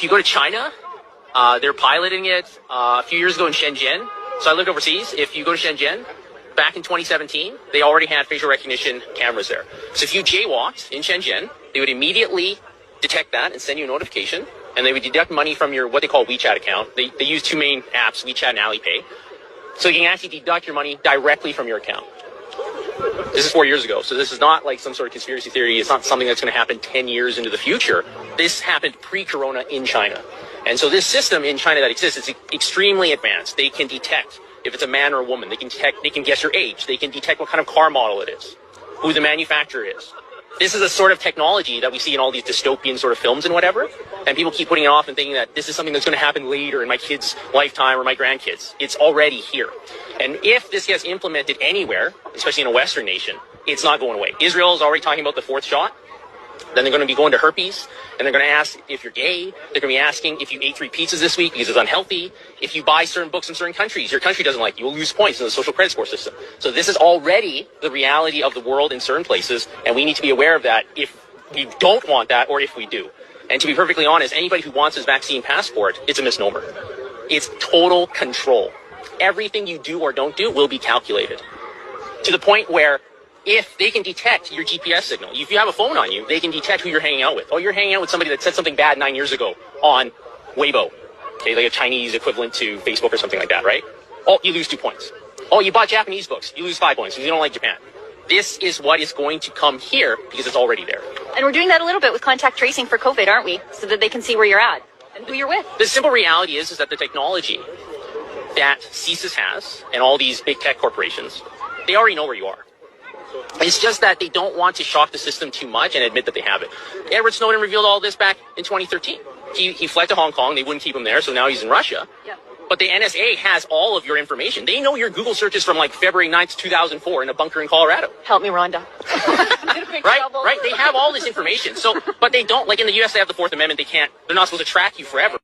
you go to China, they're piloting it a few years ago in Shenzhen. So I lived overseas. If you go to Shenzhen, back in 2017, they already had facial recognition cameras there. So if you jaywalked in Shenzhen, they would immediately detect that and send you a notification, and they would deduct money from your what they call WeChat account. They use two main apps, WeChat and Alipay. So you can actually deduct your money directly from your account. This is 4 years ago, so this is not like some sort of conspiracy theory. It's not something that's going to happen 10 years into the future. This happened pre-corona in China. And so this system in China that exists is extremely advanced. They can detect if it's a man or a woman. They can guess your age. They can detect what kind of car model it is, who the manufacturer is. This is a sort of technology that we see in all these dystopian sort of films and whatever. And people keep putting it off and thinking that this is something that's going to happen later in my kids' lifetime or my grandkids. It's already here. And if this gets implemented anywhere, especially in a Western nation, it's not going away. Israel is already talking about the fourth shot. Then they're going to be going to herpes, and they're going to ask if you're gay. They're going to be asking if you ate 3 pizzas this week because it's unhealthy. If you buy certain books in certain countries, your country doesn't like you. You'll lose points in the social credit score system. So this is already the reality of the world in certain places, and we need to be aware of that if we don't want that or if we do. And to be perfectly honest, anybody who wants this vaccine passport, it's a misnomer. It's total control. Everything you do or don't do will be calculated. To the point where if they can detect your GPS signal, if you have a phone on you, they can detect who you're hanging out with. Oh, you're hanging out with somebody that said something bad 9 years ago on Weibo, okay, like a Chinese equivalent to Facebook or something like that, right? Oh, you lose 2 points. Oh, you bought Japanese books, you lose 5 points because you don't like Japan. This is what is going to come here because it's already there. And we're doing that a little bit with contact tracing for COVID, aren't we? So that they can see where you're at and who you're with. The simple reality is that the technology that CSIS has and all these big tech corporations, they already know where you are. It's just that they don't want to shock the system too much and admit that they have it. Edward Snowden revealed all this back in 2013. He fled to Hong Kong. They wouldn't keep him there, so now he's in Russia. Yep. But the NSA has all of your information. They know your Google searches from like February 9th, 2004 in a bunker in Colorado. Help me, Rhonda. Right? They have all this information. So, but they don't, like in the US, they have the Fourth Amendment. They're not supposed to track you forever.